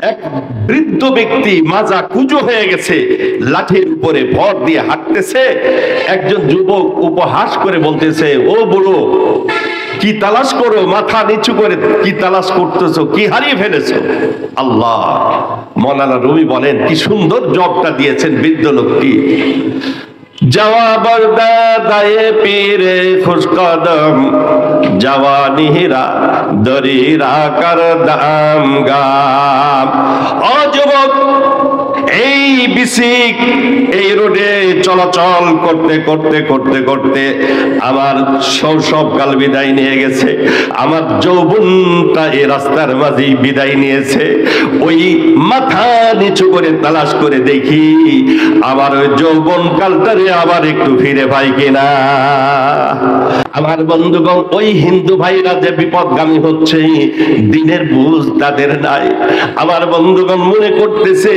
এক বৃদ্ধ ব্যক্তি মাজা কুজো হয়ে গেছে, লাঠির উপরে ভর দিয়ে হাঁটতেছে। একজন যুবক উপহাস করে বলতেছে, ও বুড়ো, কি তালাশ করো? মাথা নিচু করে কি তালাশ করতেছো? কি হারিয়ে ফেলেছো? আল্লাহ। মৌলানা রুমি বলেন, কি সুন্দর জবটা দিয়েছেন বৃদ্ধ লোকটি। জওয়াবর দায়ে পীরে খুশকদম, জওয়ানিরা দরিরা কর দাম গাম। ও যুবক, এই বিসিক এই রোডে চলাচল করতে করতে করতে করতে আমার শৈশবকাল বিদায় নিয়ে গেছে, আমার যৌবনটা এই রাস্তার মাঝেই বিদায় নিয়েছে। ওই মাথা নিচু করে তালাশ করে দেখি আমার ওই যৌবনকালটারে আবার একটু ফিরে পাই কিনা। আমার বন্ধুগণ, ওই হিন্দু ভাইরা যে বিপদগামী হচ্ছে, দিনের বুঝ তাদের নাই। আমার বন্ধুগণ মনে করতেছে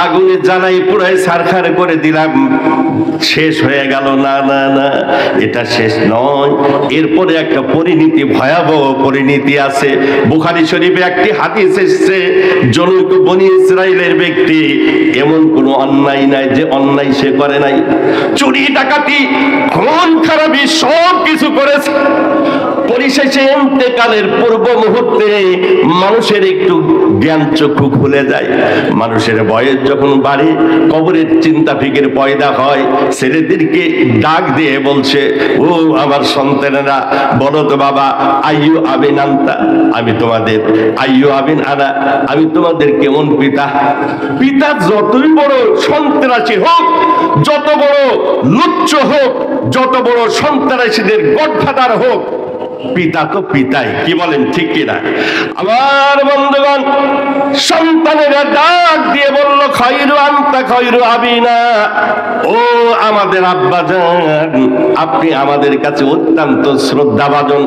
আগুনে জ্বালাই পুরাই ছারখার করে দিলাম, শেষ হয়ে গেল। না না না, এটা শেষ নয়। এরপরে একটা পরিণতি, ভয়াবহ পরিণতি আছে। বুখারী শরীফে একটি হাদিস এসেছে, জনৈক বনী ইসরাইলের ব্যক্তি, এমন কোন অন্যায় নাই যে অন্যায় সে করে নাই। চুরি ডাকাতি খুন খারাপি সব কিছু করেছে। পরিশেষে ইন্তেকালের পূর্ব মুহূর্তে মানুষের একটু জ্ঞান চক্ষু খুলে যায়। মানুষের বয়স যখন বাড়ে, কবরের চিন্তা ফিকির পয়দা হয়। ছেলেদেরকে ডাক দিয়ে বলছে, ও আমার সন্তানেরা, বলো তো বাবা, আইয়ু আবিন আনতা, আমি তোমাদের, আইয়ু আবিন আনা, আমি তোমাদের কেমন পিতা? পিতা যতই বড় সন্ত্রাসী হোক, যত বড় লুচ্চ হোক, যত বড় সন্ত্রাসীদের গডফাদার হোক, পিতা তো পিতাই। কি বলেন, ঠিক কিনা? আমার বন্ধুগণ, সন্তানেরা ডাক দিয়ে বলল, খায়রু আনতা খায়রু আবিনা, ও আমাদের আব্বাজান, আপনি আমাদের কাছে অত্যন্ত শ্রদ্ধাভাজন,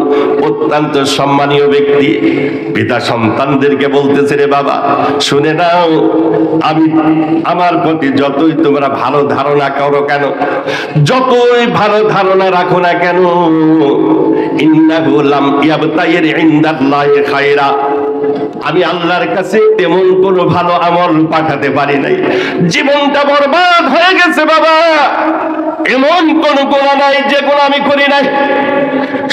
অত্যন্ত সম্মানীয় ব্যক্তি। পিতা সন্তানদেরকে বলতেছে, রে বাবা, শুনে নাও, আমি আমার প্রতি যতই তোমরা ভালো ধারণা করো কেন, যতই ভালো ধারণা রাখো না কেন, ইন্নাহু লাম ইয়াবতাইর ইনদাল্লাহি খায়রা, আমি আল্লাহর কাছে তেমন কোনো ভালো আমল পাঠাতে পারি নাই। জীবনটা বরবাদ হয়ে গেছে বাবা। এমন কোন গুনাহ নাই যে গুনাহ আমি করি নাই,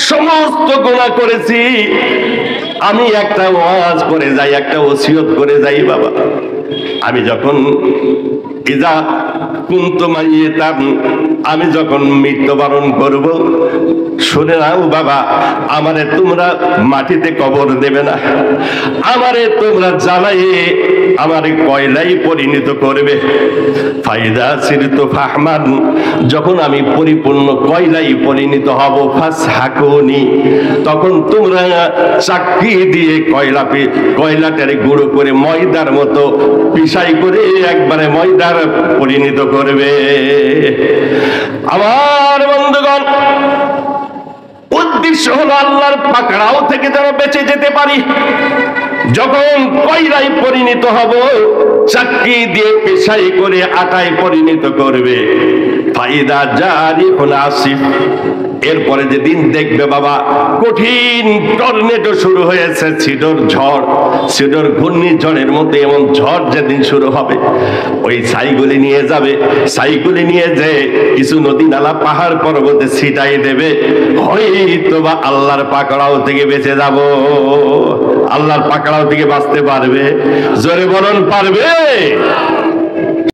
সমস্ত গুনাহ করেছি। আমি একটা ওয়াজ করে যাই, একটা ওসিয়ত করে যাই বাবা। আমি যখন ইজা কুনতু মাইয়াতান, আমি যখন মৃত্যুবরণ করব, শুনে নাও বাবা, আমারে তোমরা মাটিতে কবর দেবে না, আমারে তোমরা জ্বালাইয়ে আমারে কয়লায় পরিণত করবে। ফাইদা সিরতু ফাহমান, যখন আমি পরিপূর্ণ কয়লায় পরিণত হব, ফাসহাকুনি, তখন তোমরা চাকরি দিয়ে কয়লাটারে গুঁড়ো করে ময়দার মতো পিসাই করে একবারে ময়দার পরিণত করবে। আমার বন্ধুগণ, উদ্দেশ্য হলো আল্লাহর পাকড়াও থেকে যেন বেঁচে যেতে পারি। যখন কয়লায় পরিণত হব, চাকরি দিয়ে পেশাই করে আটায় পরিণত করবে। ফাইদা জারিহুন আসিফ, এরপরে যেদিন দেখবে বাবা কঠিন টর্নেডো শুরু হয়েছে, ছিডর ঝড়, ছিডর ঘূর্ণিঝড়ের মতো এমন ঝড় যেদিন শুরু হবে, ওই ছাইগুলি নিয়ে যাবে, ছাইগুলি নিয়ে যে কিছু নদী নালা পাহাড় পর্বতে ছিটাই দেবে। হয়তো বা আল্লাহর পাকড়াও থেকে বেঁচে যাব। আল্লাহর পাকড়াও থেকে বাঁচতে পারবে? জোরে বলুন, পারবে?